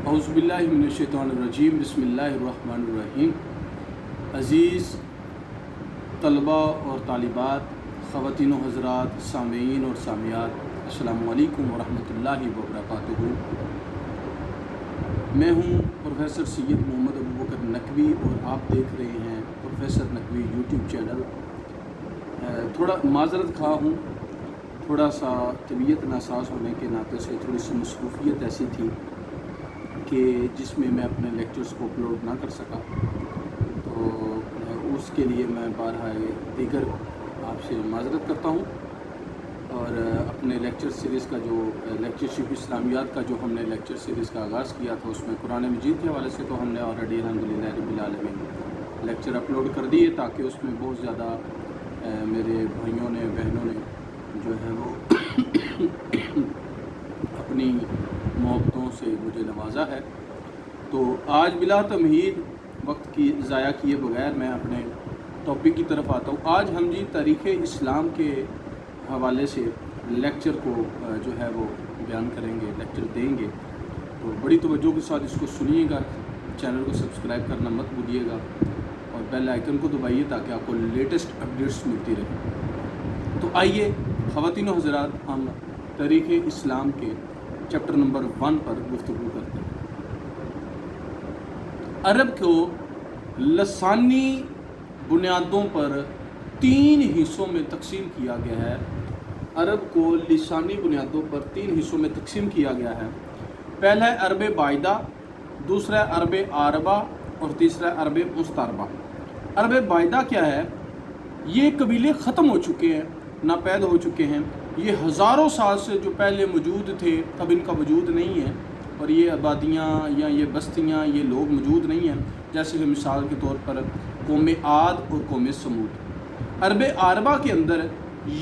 اعوذ باللہ من الشیطان الرجیم بسم اللہ الرحمن الرحیم۔ عزیز طلباء اور طالبات، خواتین و حضرات، سامعین اور سامعات، السلام علیکم ورحمۃ اللہ وبرکاتہ۔ میں ہوں پروفیسر سید محمد ابوبکر نقوی اور آپ دیکھ رہے ہیں پروفیسر نقوی یوٹیوب چینل۔ تھوڑا معذرت خواہ ہوں، تھوڑا سا طبیعت ناساز ہونے کے ناطے سے تھوڑی سی مصروفیت ایسی تھی کہ جس میں اپنے لیکچرز کو اپلوڈ نہ کر سکا، تو اس کے لیے میں بارہائے دیگر آپ سے معذرت کرتا ہوں۔ اور اپنے لیکچر سیریز کا جو لیکچرشپ اسلامیات کا جو ہم نے لیکچر سیریز کا آغاز کیا تھا، اس میں قرآن مجید کے حوالے سے تو ہم نے آلریڈی الحمدللہ رب العالمین لیکچر اپلوڈ کر دیے، تاکہ اس میں بہت زیادہ میرے بھائیوں نے بہنوں نے جو ہے وہ اپنی محبتوں سے مجھے نوازا ہے۔ تو آج بلا تمہید وقت کی ضائع کیے بغیر میں اپنے ٹاپک کی طرف آتا ہوں۔ آج ہم تاریخ اسلام کے حوالے سے لیکچر کو جو ہے وہ بیان کریں گے، لیکچر دیں گے، تو بڑی توجہ کے ساتھ اس کو سنیے گا۔ چینل کو سبسکرائب کرنا مت بھولیے گا اور بیل آئیکن کو دبائیے تاکہ آپ کو لیٹسٹ اپڈیٹس ملتی رہے۔ تو آئیے خواتین و حضرات، ہم تاریخ اسلام کے چیپٹر نمبر 1 پر گفتگو کرتے ہیں۔ عرب کو لسانی بنیادوں پر 3 حصوں میں تقسیم کیا گیا ہے۔ عرب کو لسانی بنیادوں پر 3 حصوں میں تقسیم کیا گیا ہے۔ پہلا ہے عرب باعدہ، دوسرا ہے عرب عاربہ اور تیسرا ہے عرب مستعربہ۔ عرب باعدہ کیا ہے؟ یہ قبیلے ختم ہو چکے ہیں، ناپید ہو چکے ہیں۔ یہ ہزاروں سال سے جو پہلے موجود تھے اب ان کا وجود نہیں ہے، اور یہ آبادیاں یا یہ بستیاں، یہ لوگ موجود نہیں ہیں، جیسے کہ مثال کے طور پر قوم عاد اور قوم سمود۔ عرب عاربہ کے اندر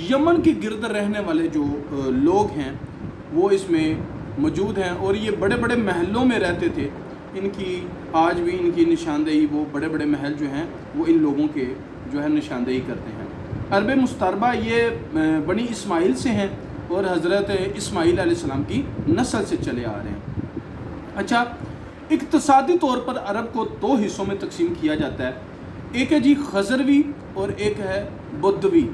یمن کے گرد رہنے والے جو لوگ ہیں وہ اس میں موجود ہیں، اور یہ بڑے بڑے محلوں میں رہتے تھے۔ ان کی آج بھی ان کی نشاندہی، وہ بڑے بڑے محل جو ہیں وہ ان لوگوں کے جو ہے نشاندہی کرتے ہیں۔ عرب مستعربہ یہ بنی اسماعیل سے ہیں اور حضرت اسماعیل علیہ السلام کی نسل سے چلے آ رہے ہیں۔ اچھا، اقتصادی طور پر عرب کو 2 حصوں میں تقسیم کیا جاتا ہے۔ ایک ہے خزروی اور ایک ہے بدوی۔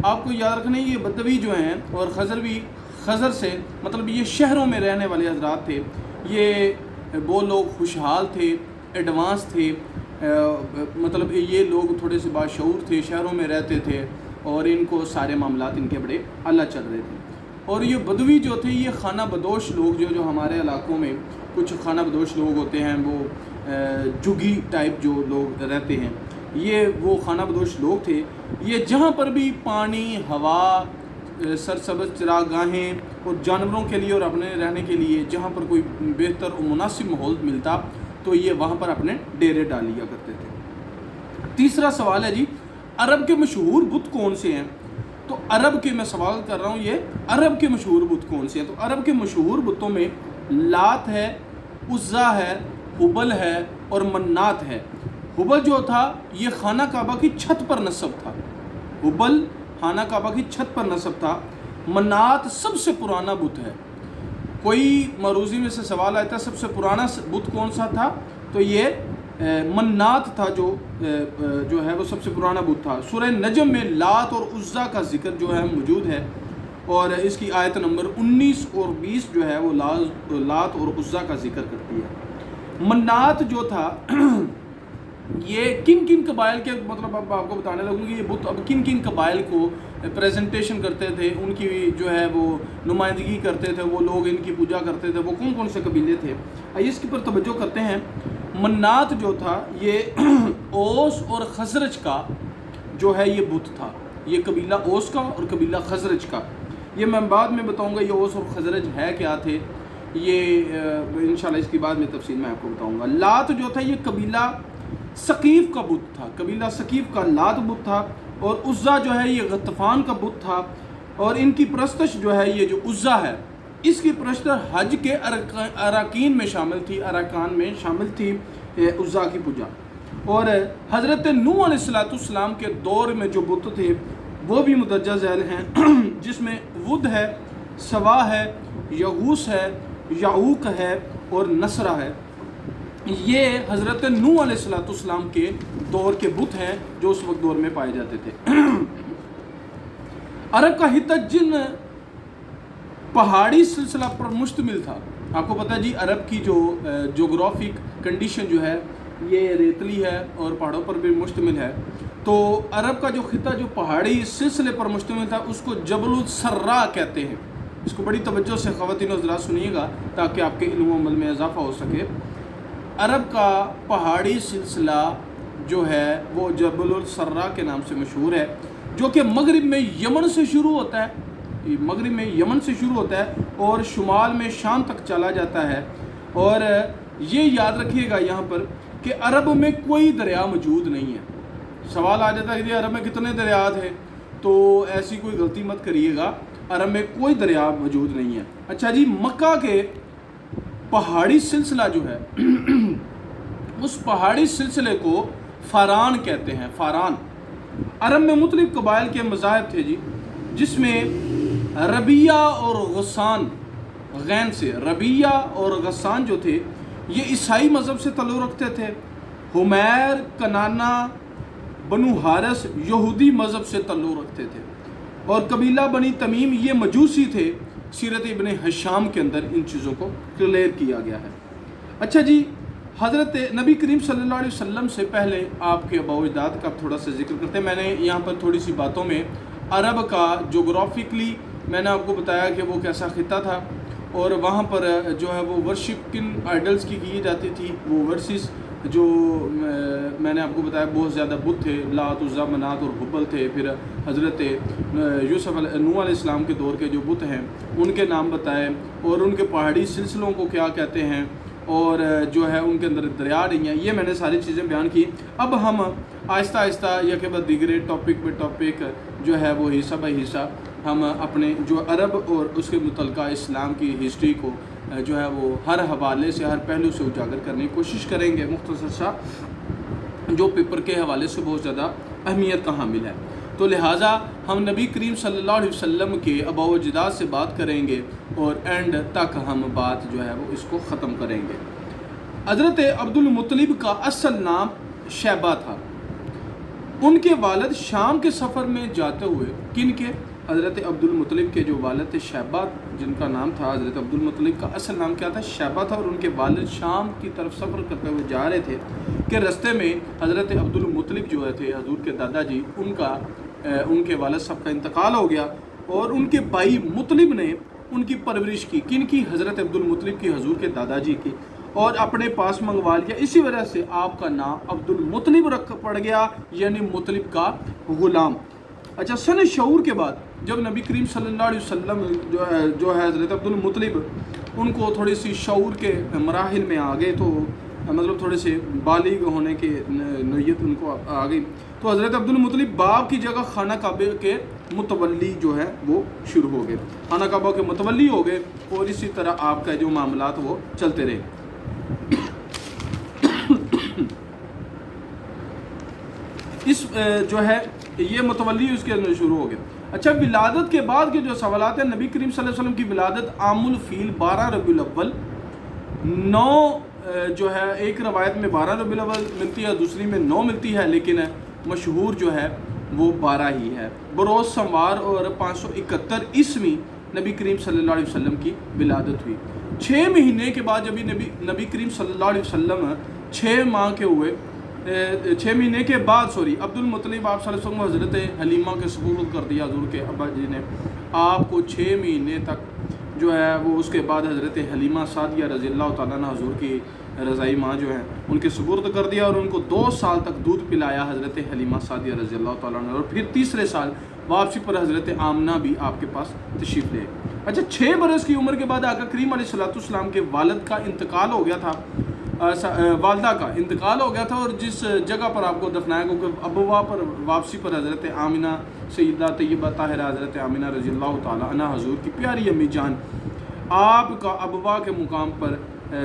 آپ کو یاد رکھنا ہے، یہ بدوی جو ہیں اور خزروی، خزر سے مطلب یہ شہروں میں رہنے والے حضرات تھے۔ یہ وہ لوگ خوشحال تھے، ایڈوانس تھے، مطلب یہ لوگ تھوڑے سے باشعور تھے، شہروں میں رہتے تھے اور ان کو سارے معاملات ان کے بڑے اعلیٰ چل رہے تھے۔ اور یہ بدوی جو تھے، یہ خانہ بدوش لوگ جو ہمارے علاقوں میں کچھ خانہ بدوش لوگ ہوتے ہیں، وہ جگی ٹائپ جو لوگ رہتے ہیں، یہ وہ خانہ بدوش لوگ تھے۔ یہ جہاں پر بھی پانی، ہوا، سرسبز چراگاہیں اور جانوروں کے لیے اور اپنے رہنے کے لیے جہاں پر کوئی بہتر اور مناسب ماحول ملتا تو یہ وہاں پر اپنے ڈیرے ڈال لیا کرتے تھے۔ تیسرا سوال ہے عرب کے مشہور بت کون سے ہیں؟ تو عرب کے میں سوال کر رہا ہوں، یہ عرب کے مشہور بت کون سے ہیں؟ تو عرب کے مشہور بتوں میں لات ہے، عزا ہے، حبل ہے اور منات ہے۔ حبل جو تھا یہ خانہ کعبہ کی چھت پر نصب تھا۔ حبل خانہ کعبہ کی چھت پر نصب تھا۔ منات سب سے پرانا بت ہے۔ کوئی مروزی میں سے سوال آیا تھا سب سے پرانا بت کون سا تھا، تو یہ منات تھا، جو ہے وہ سب سے پرانا بت تھا۔ سورہ نجم میں لات اور عزا کا ذکر جو ہے موجود ہے، اور اس کی آیت نمبر 19 اور 20 جو ہے وہ لات اور عزا کا ذکر کرتی ہے۔ منات جو تھا یہ کن کن قبائل کے، مطلب اب آپ کو بتانے لگوں گی یہ بت اب کن کن قبائل کو پریزنٹیشن کرتے تھے، ان کی جو ہے وہ نمائندگی کرتے تھے، وہ لوگ ان کی پوجا کرتے تھے، وہ کون کون سے قبیلے تھے، آئیے اس کے پر توجہ کرتے ہیں۔ منات جو تھا یہ اوس اور خزرج کا جو ہے یہ بت تھا۔ یہ قبیلہ اوس کا اور قبیلہ خزرج کا، یہ میں بعد میں بتاؤں گا یہ اوس اور خزرج ہے کیا تھے، یہ انشاءاللہ اس کی بعد میں تفصیل میں آپ کو بتاؤں گا۔ لات جو تھا یہ قبیلہ ثقیف کا بت تھا، قبیلہ ثقیف کا لات بت تھا، اور عزا جو ہے یہ غطفان کا بت تھا، اور ان کی پرستش جو ہے یہ جو عزا ہے اس کی پرستش حج کے اراکین میں شامل تھی، ارکان میں شامل تھی عزا کی پوجا۔ اور حضرت نوح علیہ السلام کے دور میں جو بت تھے وہ بھی مدرجہ ذیل ہیں، جس میں ود ہے، سوا ہے، یغوس ہے याऊक है और नसरा है। ये हज़रत नूह अलैहिस्सलाम के दौर के बुत हैं जो उस वक्त दौर में पाए जाते थे। अरब का खित्ता जिन पहाड़ी सिलसिला पर मुश्तमिल था, आपको पता है जी अरब की जो जोग्राफिक कंडीशन जो है ये रेतली है और पहाड़ों पर भी मुश्तमिल है। तो अरब का जो खित्ता जो पहाड़ी सिलसिले पर मुश्तमिल था उसको जबलुल सर्रा कहते हैं। इसको बड़ी तवज्जो से ख़वातीन और हज़रात सुनिएगा ताकि आपके इल्म व अमल में इजाफ़ा हो सके। अरब का पहाड़ी सिलसिला जो है वो जबलुल सर्रा के नाम से मशहूर है, जो कि मगरिब में यमन से शुरू होता है, मगरिब में यमन से शुरू होता है और शुमाल में शाम तक चला जाता है। और ये याद रखिएगा यहाँ पर कि अरब में कोई दरिया मौजूद नहीं है। सवाल आ जाता है कि अरब में कितने दरिया थे, तो ऐसी कोई गलती मत करिएगा, अरब में कोई दरिया मौजूद नहीं है। अच्छा जी, मक्का के पहाड़ी सिलसिला जो है उस पहाड़ी सिलसिले को फ़ारान कहते हैं। फ़ारान अरब में मुख्तलिफ कबाइल के मज़ाहिब थे जी, जिसमें रबिया और गस्सान, गैन से रबिया और गस्सान जो थे ये ईसाई मज़हब से तल्लुक़ रखते थे। हुमैर, कनाना, बनु हारिस यहूदी मज़हब से तल्लुक़ रखते थे और कबीला बनी तमीम ये मजूसी थे। सीरत इब्न हिशाम के अंदर इन चीज़ों को क्लियर किया गया है। अच्छा जी, हज़रत नबी करीम सल्लल्लाहु अलैहि वसल्लम से पहले आपके अबाउजाद का थोड़ा सा जिक्र करते हैं। मैंने यहाँ पर थोड़ी सी बातों में अरब का जोग्राफिकली मैंने आपको बताया कि वो कैसा खित्ता था और वहाँ पर जो है वो वर्शिप किन आइडल्स की जाती थी, वो वर्सिस जो मैंने आपको बताया बहुत ज़्यादा बुत थे, लात, उज़्ज़ा, मनात और हुब्बल थे। फिर हज़रत यूसुफ नूह अलैहिस्सलाम के दौर के जो बुत हैं उनके नाम बताए और उनके पहाड़ी सिलसिलों को क्या कहते हैं और जो है उनके अंदर दरिया नहीं है। ये मैंने सारी चीज़ें बयान की। अब हम आहिस्ता आहिस्ता या के बाद दीगरे टॉपिक पे टॉपिक जो है वो हिस्सा बाई हिस्सा हम अपने जो अरब और उसके मुतल्लिक़ा इस्लाम की हिस्ट्री को जो है वो हर हवाले से, हर पहलू से उजागर करने की कोशिश करेंगे। मुख्तसर सा जो पेपर के हवाले से बहुत ज़्यादा अहमियत का हामिल है, तो लिहाजा हम नबी करीम सल्लल्लाहु अलैहि वसल्लम के अबाउजाद से बात करेंगे और एंड तक हम बात जो है वो इसको ख़त्म करेंगे। हज़रत अब्दुल मुत्तलिब का असल नाम शैबा था। उनके वालिद शाम के सफ़र में जाते हुए किन के हज़रत अब्दुल मुत्तलिब के जो वालिद थे शैबा, जिनका नाम था हज़रत अब्दुल मुत्तलिब का असल नाम क्या था, शैबा था। और उनके वालिद शाम की तरफ सफ़र करते हुए जा रहे थे कि रास्ते में हज़रत अब्दुल मुत्तलिब जो थे हजूर के दादाजी, उनके वालिद साहब का इंतकाल हो गया और उनके भाई मुत्तलिब ने उनकी परवरिश की। किन की? हज़रत अब्दुल मुत्तलिब की, हजूर के दादाजी की, और अपने पास मंगवा लिया। इसी वजह से आपका नाम अब्दुल मुत्तलिब रख पड़ गया, यानी मुत्तलिब का ग़ुलाम। अच्छा, सन शऊर के बाद जब नबी करीम सल्लल्लाहु अलैहि वसल्लम जो है हज़रत अब्दुल मुत्तलिब उनको थोड़ी सी शऊर के मराहिल में आ गए, तो मतलब थोड़े से बालिग होने के नोयत उनको आ गई, तो हज़रत अब्दुल मुत्तलिब बाप की जगह खाना काबे के मुतवल्ली जो है वो शुरू हो गए, खाना काबा के मुतवल्ली हो गए और इसी तरह आपका जो मामलात वो चलते रहे। इस जो है ये मुतवल्ली उसके अंदर शुरू हो गया। अच्छा, विलादत के बाद के जो सवालात हैं, नबी करीम सल्लल्लाहु अलैहि वसल्लम की विलादत आमुल फील 12 रबीउल अव्वल 9 जो है, एक रवायत में 12 रबीउल अव्वल मिलती है, दूसरी में 9 मिलती है, लेकिन मशहूर जो है वो 12 ही है। बरोज़ सोमवार और 571 ईस्वी नबी करीम सल्लल्लाहु अलैहि वसल्लम की विलादत हुई। 6 महीने के बाद जब नबी करीम सल्लल्लाहु अलैहि वसल्लम 6 माह के हुए, 6 महीने के बाद अब्दुल मुत्तलिब आप सल्लल्लाहु अलैहि वसल्लम हज़रत हलीमा के सुपुर्द कर दिया हजूर के अब्बा जी ने। आपको 6 महीने तक जो है वो, उसके बाद हज़रत हलीमा सादिया रज़ी अल्लाह तआला अन्हा हजूर की रज़ाई माँ जो है उनके सुपुर्द कर दिया और उनको 2 साल तक दूध पिलाया हज़रत हलीमा सादिया रज़ी अल्लाह तआला अन्हा। और फिर तीसरे साल वापसी पर हज़रत आमना भी आपके पास तशरीफ़ ले। अच्छा, 6 बरस की उम्र के बाद आका करीम अलैहिस्सलाम के वालिद का इंतकाल हो गया था, वालदा का इंतकाल हो गया था, और जिस जगह पर आपको दफनाया, क्योंकि अबवा पर वापसी पर हज़रत आमिना सैयदा तय्यबा ताहिरा हज़रत आमिना रज़ी अल्लाह तआला अन्हा हजूर की प्यारी अम्मी जान, आपका अबवा के मुकाम पर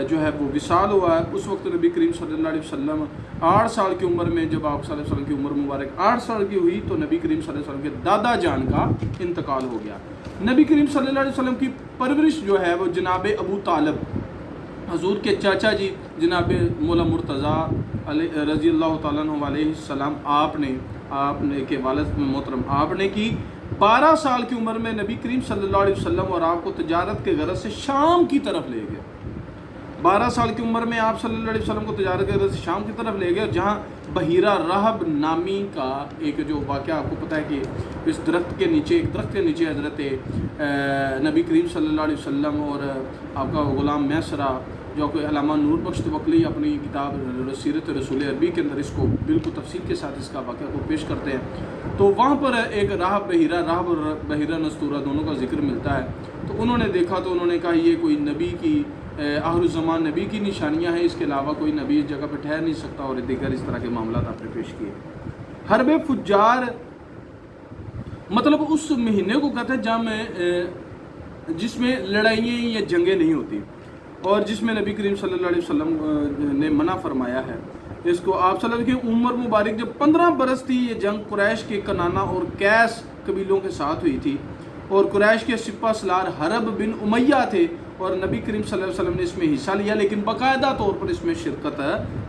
जो है वो विसाल हुआ है। उस वक्त नबी करीम सल्लल्लाहु अलैहि वसल्लम 8 साल की उम्र में, जब आप सल्लल्लाहु अलैहि वसल्लम की उम्र मुबारक 8 साल की हुई, तो नबी करीम सल्लल्लाहु अलैहि वसल्लम के दादा जान का इंतकाल हो गया। नबी करीम सल्लल्लाहु अलैहि वसल्लम की परवरिश जो है वो जनाब अबू तालब, हजूर के चाचा जी जनाब मौला मुर्तज़ा रज़ी अल्लाह तआला अन्हु अलैहिस्सलाम आपने के वालिद मोहतरम आपने की 12 साल की उम्र में नबी करीम सल्लल्लाहु अलैहि वसल्लम और आपको तजारत के गरज से शाम की तरफ ले गए। 12 साल की उम्र में आप सल्लल्लाहु अलैहि वसल्लम को तजारत के गरज से शाम की तरफ ले गए, जहाँ बहीरा राहब नामी का एक जो वाक़या आपको पता है कि इस दरख्त के नीचे हज़रत नबी करीम सल्लल्लाहु अलैहि वसल्लम और आपका ग़ुलाम मैसरा जो कोई अल्लामा नूर बख्श तवक्ली अपनी किताब सीरत रसूल अरबी के अंदर इसको बिल्कुल तफसील के साथ इसका वाक़या को पेश करते हैं। तो वहाँ पर एक राहब बहीरा नस्तूरा दोनों का जिक्र मिलता है। तो उन्होंने देखा तो उन्होंने कहा ये कोई नबी की आखिरुज़्ज़मान नबी की निशानियाँ हैं, इसके अलावा कोई नबी इस जगह पर ठहर नहीं सकता, और दीगर इस तरह के मामला आपने पेश किए। हरब फुज्जार मतलब उस महीने को कहते हैं जब जिसमें लड़ाइयाँ या जंगें नहीं होती, और जिसमें नबी करीम सल्लल्लाहु अलैहि वसल्लम ने मना फरमाया है इसको। आप सल्लल्लाहु अलैहि वसल्लम की उम्र मुबारक जब 15 बरस थी, ये जंग कुरैश के कनाना और कैस कबीलों के साथ हुई थी, और कुरैश के सिपा सलार हरब बिन उमैया थे, और नबी करीम सल्लल्लाहु अलैहि वसल्लम ने इसमें हिस्सा लिया, लेकिन बाकायदा तौर पर इसमें शिरकत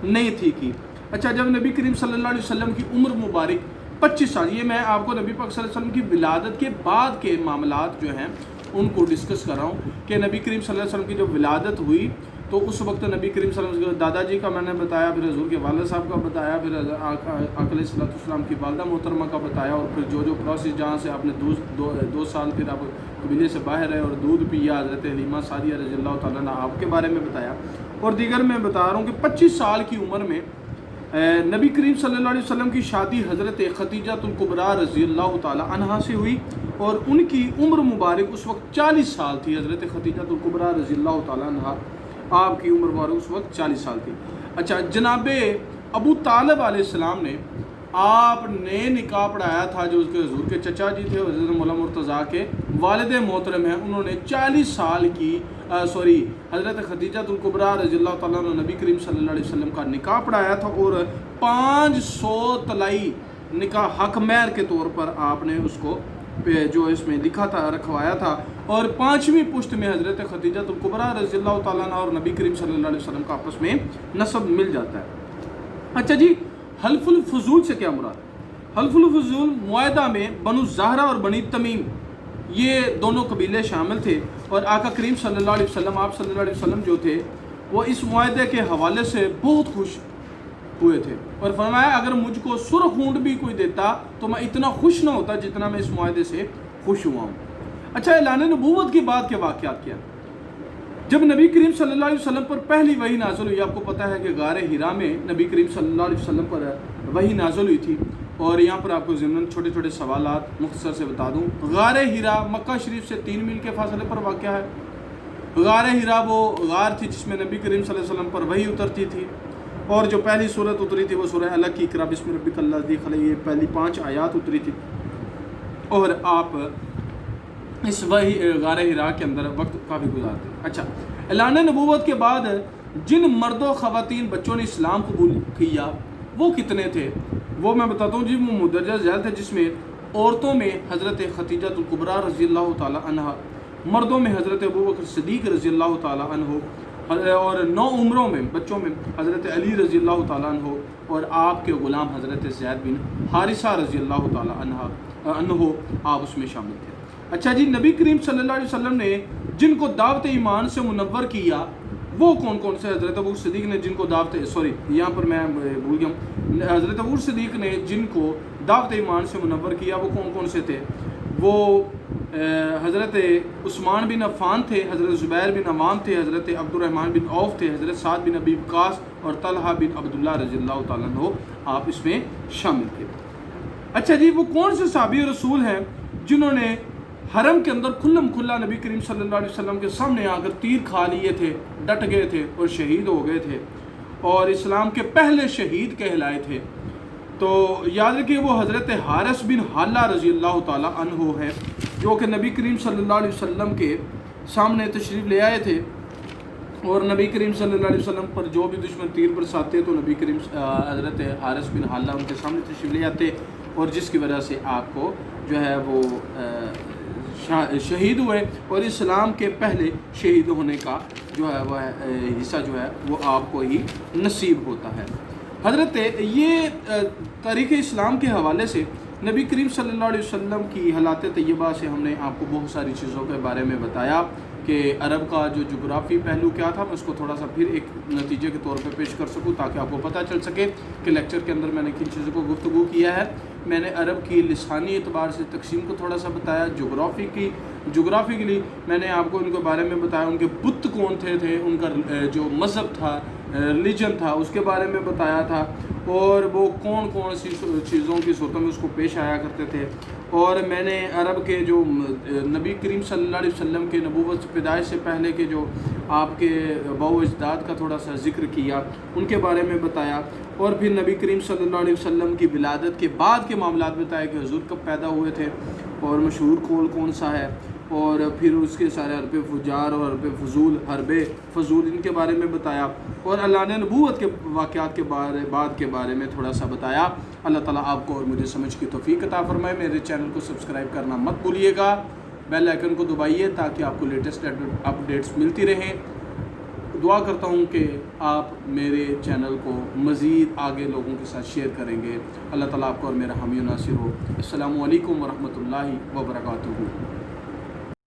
नहीं थी की। अच्छा, जब नबी करीम सल्लल्लाहु अलैहि वसल्लम की उम्र मुबारक 25 साल, ये मैं आपको नबी पाक सल्लल्लाहु अलैहि वसल्लम की विलादत के बाद के मामलात जो हैं उनको डिस्कस कर रहा हूँ कि नबी करीम सल्लल्लाहु अलैहि वसल्लम की जब विलादत हुई तो उस वक्त नबी करीम सल्लल्लाहु अलैहि वसल्लम दादाजी का मैंने बताया, फिर हजूर के वालिद साहब का बताया, फिर आका अलैहिस्सलाम की वालिदा मोहतरमा का बताया, और फिर जो प्रोसेस जहाँ से आपने 2 साल फिर आप कबीले से बाहर रहे और दूध पिया, हज़रत हलीमा सादिया रज़ी अल्लाह तआला अन्हा आपके बारे में बताया। और दीगर मैं बता रहा हूँ कि 25 साल की उम्र में नबी करीम सल्लल्लाहु अलैहि वसल्लम की शादी हज़रत खदीजतुल कुबरा रज़ी अल्लाह तआला अन्हा से हुई, और उनकी उम्र मुबारक उस वक्त 40 साल थी। हज़रत खदीजतुल कुबरा रज़ी अल्लाह तआला अन्हा आपकी उम्र मुबारक उस वक्त 40 साल थी। अच्छा, जनाब अबू तालिब अलैहिस्सलाम ने आपने निकाह पढ़ाया था, जो उसके हजूर के चचा जी थे, हज़रत मौला मुर्तज़ा के वालिद मोहतरम हैं, उन्होंने 40 साल की हज़रत खदीजतुल कुबरा रज़ी अल्लाह तआला अन्हा नबी करीम सल्लल्लाहु अलैहि वसल्लम का निकाह पढ़ाया था, और 500 तलाई निकाह हक महर के तौर पर आपने उसको जो इसमें लिखा था रखवाया था, और 5वीं पुश्त में हज़रत खदीजतुल कुबरा रज़ी अल्लाह तआला अन्हा और नबी करीम सल्लल्लाहु अलैहि वसल्लम का आपस में नसब मिल जाता है। अच्छा जी, हल्फुल फजूल से क्या मुराद? हल्फुल फजूल मुआहदा में बनु ज़हरा और बनी तमीम ये दोनों कबीले शामिल थे, और आका करीम सल्लल्लाहु अलैहि वसल्लम आप सल्लल्लाहु अलैहि वसल्लम जो थे वो इस मुआहदे के हवाले से बहुत खुश हुए थे, और फरमाया अगर मुझको सुर्ख ऊंट भी कोई देता तो मैं इतना खुश ना होता जितना मैं इस मुआहदे से खुश हुआ हूँ। अच्छा, ऐलान नबूवत के बाद के वाक़यात क्या? जब नबी करीम सल्लल्लाहु अलैहि वसल्लम पर पहली वही नाज़िल हुई, आपको पता है कि गारे हिरा में नबी करीम सल्लल्लाहु अलैहि वसल्लम पर वही नाज़िल हुई थी, और यहाँ पर आपको ज़िम्मन छोटे छोटे सवालात मुख्तसर से बता दूँ। गारे हिरा मक्का शरीफ से 3 मील के फासले पर वाक़या है। गारे हिरा वो गार थी जिसमें नबी करीम सल्लल्लाहु अलैहि वसल्लम पर वही उतरती थी, और जो पहली सूरत उतरी थी वो सूरह अलग की इक़रा बिस्मि रब्बिकल लज़ी खलक़, ये पहली 5 आयात उतरी थी, और आप इस वही गारे हिरा के अंदर वक्त काफ़ी गुजारते हैं। अच्छा, ऐलान नबूवत के बाद जिन मर्दों ख़वातीन बच्चों ने इस्लाम कबूल किया वो कितने थे, वो मैं बताता हूँ जी। वो मुदर्रज ज़ैल थे, जिसमें औरतों में हज़रत खदीजतुल कुबरा रज़ी अल्लाह तआला अन्हा, मर्दों में हज़रत अबू बकर सिद्दीक़ रज़ी अल्लाह तआला अन्हु, और 9 उम्रों में बच्चों में हज़रत अली रज़ी अल्लाह तआला अन्हु, और आपके ग़ुलाम हज़रत ज़ैद बिन हारिसा रज़ी अल्लाह तआला अन्हु आप उसमें शामिल थे। अच्छा जी, नबी करीम सल्लल्लाहु अलैहि वसल्लम ने जिनको दावत ईमान से मुनव्वर किया वो कौन कौन से? हज़रत अबू सिद्दीक़ ने जिनको यहाँ पर मैं भूल गया हूँ, हज़रत अबू सिद्दीक़ ने जिनको दावत ईमान से मुनव्वर किया वो कौन कौन से थे? वो हज़रत उस्मान बिन अफ़ान थे, हज़रत ज़ुबैर बिन अवाम थे, हज़रत अब्दुर्रहमान बिन औफ़ थे, हज़रत साद बिन अबी वक़ास और तलहा बिन अब्दुल्लाह रज़ी अल्लाह तआला अन्हु आप इसमें शामिल थे। अच्छा जी, वो कौन से सहाबी रसूल हैं जिन्होंने हरम के अंदर खुल्लम खुल्ला नबी करीम सल्लल्लाहु अलैहि वसल्लम के सामने आकर तीर खा लिए थे, डट गए थे और शहीद हो गए थे, और इस्लाम के पहले शहीद कहलाए थे? तो याद रखिए वो हज़रत हारिस बिन हाला रज़ी अल्लाह तआला अन्हु है, जो कि नबी करीम सल्लल्लाहु अलैहि वसल्लम के सामने तशरीफ़ ले आए थे, और नबी करीम सल्लल्लाहु अलैहि वसल्लम पर जो भी दुश्मन तीर बरसाते तो नबी करीम हज़रत हारिस बिन हाला उनके सामने तशरीफ़ ले आते, और जिसकी वजह से आपको जो है वो शहीद हुए और इस्लाम के पहले शहीद होने का जो है वह हिस्सा जो है वो आपको ही नसीब होता है। हज़रत ये तारीख़ इस्लाम के हवाले से नबी करीम सल्लल्लाहु अलैहि वसल्लम की हालात तय्यबा से हमने आपको बहुत सारी चीज़ों के बारे में बताया कि अरब का जो जोग्राफ़ी पहलू क्या था, मैं उसको थोड़ा सा फिर एक नतीजे के तौर पे पेश कर सकूं ताकि आपको पता चल सके कि लेक्चर के अंदर मैंने किन चीज़ों को गुफ्तगू किया है। मैंने अरब की लिसानी एतबार से तकसीम को थोड़ा सा बताया, जोग्राफ़िकली मैंने आपको उनके बारे में बताया, उनके बुत कौन थे, उनका जो मज़हब था, रिलीजन था, उसके बारे में बताया था, और वो कौन कौन सी चीज़ों की सूरतों में उसको पेश आया करते थे। और मैंने अरब के जो नबी करीम सल्लल्लाहु अलैहि वसल्लम के नबूवत पैदाइश से पहले के जो आपके बाउ अजदाद का थोड़ा सा ज़िक्र किया, उनके बारे में बताया। और फिर नबी करीम सल्लल्लाहु अलैहि वसल्लम की विलादत के बाद के मामलात बताए कि हुज़ूर कब पैदा हुए थे और मशहूर कौल कौन सा है, और फिर उसके सारे हरब फुजार और हरब फजूल इनके बारे में बताया, और अल्लाह ने नबूवत के वाक़यात के बारे में थोड़ा सा बताया। अल्लाह ताला आपको और मुझे समझ की तौफीक अता फरमाए। मेरे चैनल को सब्सक्राइब करना मत भूलिएगा, बेल आइकन को दबाइए ताकि आपको लेटेस्ट अपडेट्स मिलती रहें। दुआ करता हूँ कि आप मेरे चैनल को मज़ीद आगे लोगों के साथ शेयर करेंगे। अल्लाह ताला आपको और मेरा हामी नासिर हो। अस्सलामु अलैकुम व रहमतुल्लाहि व बरकातुहू।